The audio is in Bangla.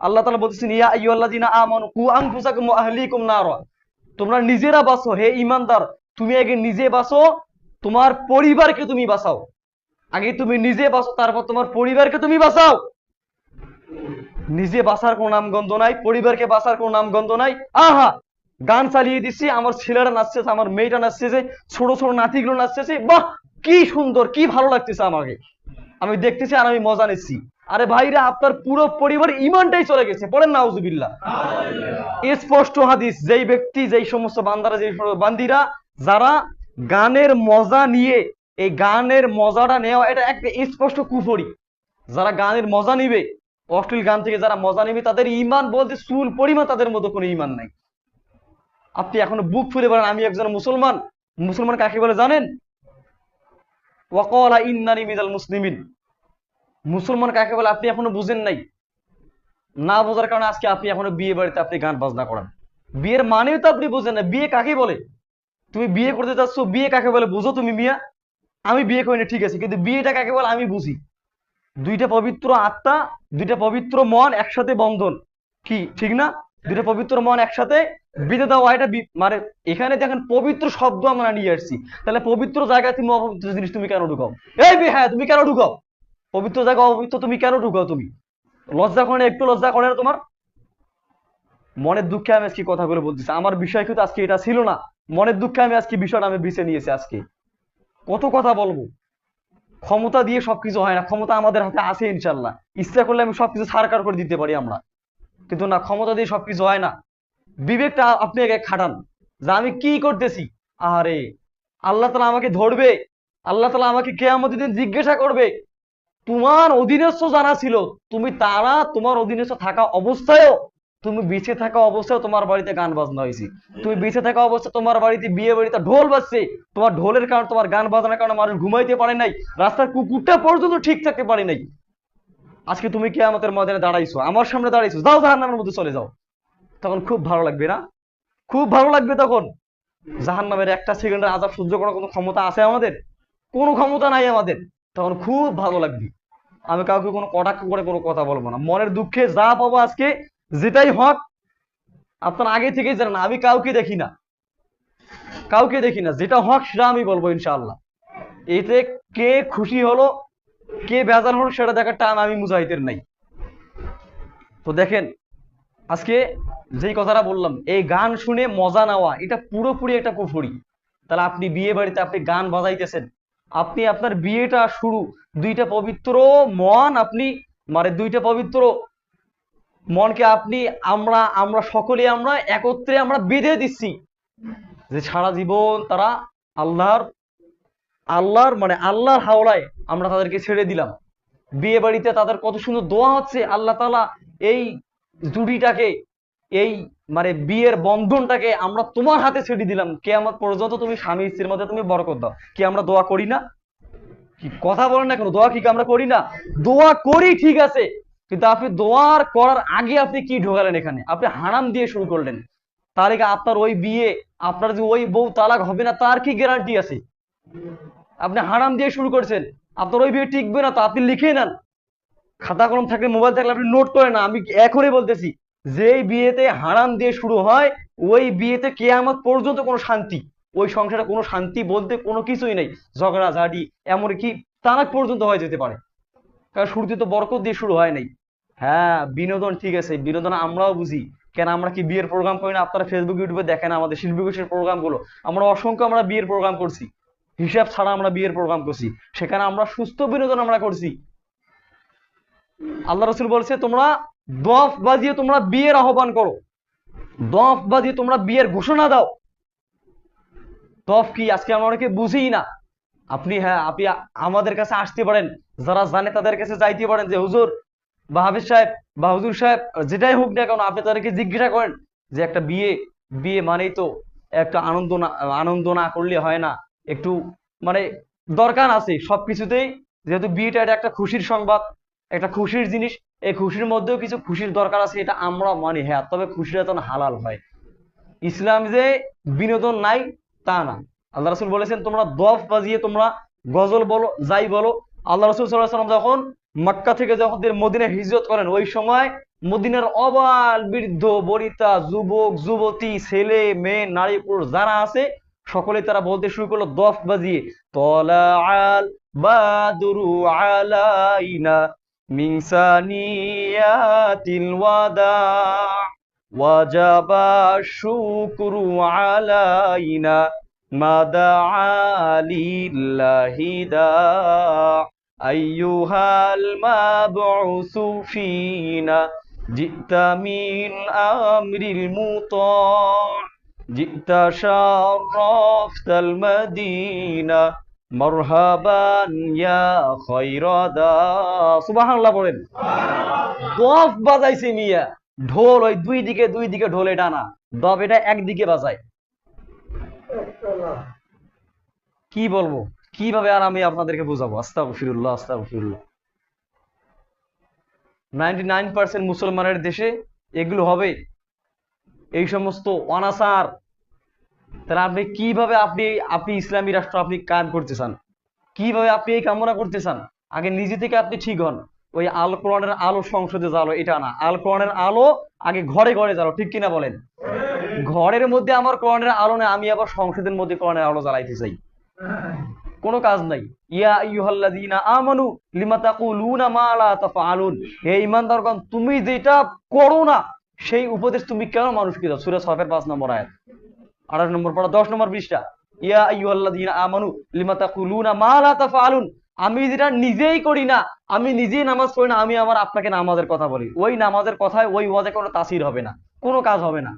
আল্লাহ তাআলা বলতেছেন ইয়া আইয়ুহাল্লাযিনা আমানু কু আনফুসাকুম ওয়া আহলিকুম নারা, তোমরা নিজেরা বাঁচো। হে ঈমানদার, তুমি আগে নিজে বাঁচো, তোমার পরিবারকে তুমি বাঁচাও। আগে তুমি নিজে বাঁচো, তারপর তোমার পরিবারকে তুমি বাঁচাও। নিজে বাঁচার কোনো নামগন্ধ নাই, পরিবারকে বাঁচার কোনো নামগন্ধ নাই। আহা, গান চালিয়ে দিচ্ছি, আমার ছেলেরা নাচতেছে, আমার মেয়েটা নাচতেছে, ছোট ছোট নাতিগুলো নাচতেছে, বাহ কি সুন্দর, কি ভালো লাগতেছে আমাকে, আমি দেখতেছি আর আমি মজা নিচ্ছি। আরে ভাইরা, আপনার পুরো পরিবার ইমানটাই চলে গেছে, পড়েন নাউজুবিল্লাহ। স্পষ্ট হাদিস, যেই ব্যক্তি, যেই সমস্ত বান্দারা, যেই বান্দিরা যারা গানের মজা নিয়ে, এই গানের মজাটা নেওয়া এটা একটা স্পষ্ট কুফরি। যারা গানের মজা নিবে, অশ্লীল গান থেকে যারা মজা নিবে, তাদের ইমান বলতে চুল পরিমাণ তাদের মধ্যে কোনো ইমান নাই। আপনি এখনো বুক ফুলে বলেন আমি একজন মুসলমান। মুসলমান কাকে বলে জানেন? ওয়াকালা ইন্নানি মিনাল মুসলিমিন। মুসলমান কাকে বলে আপনি এখনো বুঝেন নাই। না বোঝার কারণে আজকে আপনি এখনো বিয়ে বাড়িতে আপনি গান বাজনা করেন। বিয়ের মানেও তো আপনি বুঝেন না, বিয়ে কাকে বলে। তুমি বিয়ে করতে চাচ্ছ, বিয়ে কাকে বলে বুঝো তুমি মিয়া। আমি বিয়ে করি না ঠিক আছে, কিন্তু বিয়েটা কাকে বলে আমি বুঝি। দুইটা পবিত্র আত্মা, দুইটা পবিত্র মন একসাথে বন্ধন, কি ঠিক না? দুইটা পবিত্র মন একসাথে বেঁধে দেওয়া, এটা মানে এখানে দেখেন পবিত্র শব্দ আমরা নিয়ে আসছি, তাহলে পবিত্র জায়গায় তুমি অপবিত্র জিনিস তুমি কেন ঢুকাও? এই হ্যাঁ, তুমি কেন ঢুকাও পবিত্র জায়গা? অপবিত্র তুমি কেন ঢুকাও? তুমি লজ্জা করে না? একটু লজ্জা করে না তোমার? মনের দুঃখে আমি আজকে কথাগুলো বলতেছি, আমার বিষয় কিন্তু আজকে এটা ছিল না। মনের দুঃখে আমি আজকে বিষয়টা আমি বেছে নিয়েছি। আজকে কত কথা বলবো। ক্ষমতা দিয়ে সবকিছু হয় না, ক্ষমতা আমাদের হাতে আছে ইনশাল্লাহ। ইচ্ছা করলে আমি সবকিছু সারকার করে দিতে পারি আমরা, কিন্তু না, ক্ষমতা দিয়ে সবকিছু হয় না। বিবেকটা আপনি আগে খাটান যে আমি কি করতেছি। আরে আল্লাহ তাআলা আমাকে ধরবে, আল্লাহ তাআলা আমাকে কিয়ামতের দিন জিজ্ঞাসা করবে, তোমার অধীনস্থ যারা ছিল, তুমি তারা তোমার অধীনস্থ থাকা অবস্থায়ও, তুমি বেঁচে থাকা অবস্থায় তোমার বাড়িতে গান বাজনা হয়েছে, তুমি বেঁচে থাকা অবস্থায় তোমার বাড়িতে বিয়ে বাড়িতে ঢোল বাজছে, তোমার ঢোলের কারণে, তোমার গান বাজনার কারণে মানুষ ঘুমাইতে পারে নাই, রাস্তার কুকুরটা পর্যন্ত ঠিক থাকতে পারে নাই। আজকে তুমি কিয়ামতের ময়দানে দাঁড়াইছো, আমার সামনে দাঁড়াইছো, যাও জাহান্নামের মধ্যে চলে যাও। তখন খুব ভালো লাগবে না? খুব ভালো লাগবে তখন। জাহান্নামের একটা সেকেন্ডের আযাব সহ্য করার কোনো ক্ষমতা আছে আমাদের? কোনো ক্ষমতা নাই আমাদের। তখন খুব ভালো লাগবে। আমি কাউকে কোনো কটাক্ষ করে কোনো কথা বলবো না। মনের দুঃখে যা পাবো আজকে, যেটাই হক, আপনারা আগে থেকেই জানেন আমি কাউকে দেখি না, কাউকে দেখি না। যেটা হক সেটা আমি বলবো ইনশাআল্লাহ। এতে কে খুশি হলো, কে বেজার হলো, সেটা দেখার টান আমি মুজাহিদের নাই। তো দেখেন, আজকে যেই কথাটা বললাম, এই গান শুনে মজা নেওয়া এটা পুরোপুরি একটা কুফরি। তাহলে আপনি বিয়ে বাড়িতে আপনি গান বাজাইতেছেন, আপনি আপনার বিয়েটা শুরু, দুইটা পবিত্র মন আপনি, মানে দুইটা পবিত্র মনকে আপনি, আমরা আমরা সকলে আমরা একত্রে আমরা বেঁধে দিচ্ছি যে সারা জীবন তারা আল্লাহর আল্লাহর মানে আল্লাহর হাওলায় আমরা তাদেরকে ছেড়ে দিলাম। বিয়ে বাড়িতে তাদের কত সুন্দর দোয়া হচ্ছে, আল্লাহ তাআলা এই জুটিটাকে, এই মানে বিয়ের বন্ধনটাকে আমরা তোমার হাতে ছেড়ে দিলাম, কিয়ামত পর্যন্ত তুমি স্বামী স্ত্রীর মধ্যে তুমি বরকত দাও। কি আমরা দোয়া করি না? কি কথা বলেন না কেন? দোয়া কি আমরা করি না? দোয়া করি ঠিক আছে, কিন্তু আপনি দোয়ার করার আগে আপনি কি ঢোকালেন এখানে? আপনি হারাম দিয়ে শুরু করলেন। তার আগে আপনার ওই বিয়ে, আপনার যে ওই বউ তালাক হবে না তার কি গ্যারান্টি আছে? আপনি হারাম দিয়ে শুরু করছেন, আপনার ওই বিয়ে টিকবে না, তো আপনি লিখে নেন। খাতা কলম থাকলে, মোবাইল থাকলে আপনি নোট করে না। আমি এখনই বলতেছি, যেই বিয়েতে হারাম দিয়ে শুরু হয়, ওই বিয়েতে কিয়ামত পর্যন্ত কোনো শান্তি, ওই সংসারে কোনো শান্তি বলতে কোনো কিছুই নেই। ঝগড়াঝাটি, এমনকি তালাক পর্যন্ত হয়ে যেতে পারে, কারণ শুরুতে তো বরকত দিয়ে শুরু হয় নাই। হ্যাঁ, বিনোদন ঠিক আছে, বিনোদন আমরাও বুঝি। কেন আমরা কি বিয়ের প্রোগ্রাম করি না? আপনারা ফেসবুক ইউটিউবে দেখেন আমাদের শিল্পী গোষ্ঠীর প্রোগ্রাম গুলো, আমরা অসংখ্য আমরা বিয়ের প্রোগ্রাম করছি, হিসাব ছাড়া আমরা বিয়ের প্রোগ্রাম করছি, সেখানে আমরা সুস্থ বিনোদন আমরা করছি। আল্লাহ রসুল বলছে তোমরা দফ বাজিয়ে তোমরা বিয়ের আহ্বান করো, দফ বাজিয়ে তোমরা বিয়ের ঘোষণা দাও। দফ কি আজকে আমরা অনেকে বুঝি না। আপনি, হ্যাঁ, আপনি আমাদের কাছে আসতে পারেন, যারা জানে তাদের কাছে যাইতে পারেন যে হুজুর বা হাফিজ সাহেব বা হুজুর সাহেব, যেটাই হোক না কেন, আপনি তাদেরকে জিজ্ঞাসা করেন যে একটা বিয়ে, বিয়ে মানেই তো একটা আনন্দ না, আনন্দ না করলে হয় না, একটু মানে দরকার আছে সবকিছুতেই। যেহেতু বিয়েটা এটা একটা খুশির সংবাদ, একটা খুশির জিনিস, এই খুশির মধ্যেও কিছু খুশির দরকার আছে, এটা আমরা মানি। হ্যাঁ, তবে খুশিটা যেন হালাল হয়। ইসলাম যে বিনোদন নাই তা না। আল্লাহ রসুল বলেছেন তোমরা দফ বাজিয়ে তোমরা গজল বলো, যাই বলো। আল্লাহ রসুল সাল্লাল্লাহু আলাইহি ওয়াসাল্লাম যখন মক্কা থেকে যখন মদিনায় হিজরত করেন, ওই সময় মদিনার অবাল বৃদ্ধ বনিতা যুবক যুবতী ছেলে মেয়ে নারী পুরুষ যারা আছে সকলে তারা বলতে শুরু করলো দফ বাজিয়ে, তলা আল বাদরু আলাইনা মিন সানিয়াতিল ওয়াদা ওয়াজাবা শুকরু আলাইনা মাদা লিল্লাহি দা আইয়ুহাল মাবউসু ফিনা জিতা মিন আমরিল মুতা জিতা শাররাফতাল মদিনা মারহাবান ইয়া খায়রাদা। সুবহানাল্লাহ বলেন। দফ বাজাইছে মিয়া, ঢোল ওই দুই দিকে ঢোলে টানা, দফ এটা একদিকে বাজায়। কি বলবো, কিভাবে আর আমি আপনাদেরকে বোঝাবো? আস্তাগফিরুল্লাহ আস্তাগফিরুল্লাহ। 99% মুসলমানের দেশে এগুলো হবে, এই সমস্ত অনাচার। তাহলে আপনি কিভাবে আপনি ইসলামী রাষ্ট্র আপনি কায়েম করতে চান? কিভাবে আপনি এই কামনা করতে চান? আগে নিজে থেকে আপনি ঠিক হন। ওই আল কোরআনের আলো সংসদে জ্বালো এটা না, আল কোরআনের আলো আগে ঘরে ঘরে জ্বালো, ঠিক কিনা বলেন? ঘরের মধ্যে আমার কোরআনের আলো নেই, আমি আবার সংসদের মধ্যে কোরআনের আলো জ্বালাইতে চাই, কোনো কাজ নাই। ইয়া আইয়ুহাল্লাযীনা আমানু লিমা তাকুলুনা মা লা তাফআলুন, হে ঈমানদারগণ তুমি যেটা করো না সেই উপদেশ তুমি কেন মানুষকে দাও? সূরা সফের 5 নম্বর আয়াত, 28 নম্বর পড়া 10 নম্বর পৃষ্ঠা। ইয়া আইয়ুহাল্লাযীনা আমানু লিমা তাকুলুনা মা লা তাফআলুন, আমি যেটা নিজেই করি না, আমি নিজেই নামাজ পড়ি না, আমি আমার আপনাকে নামাজের কথা বলি, ওই নামাজের কথায় ওই ওয়াজে কোনো তাসির হবে না, কোনো কাজ হবে না।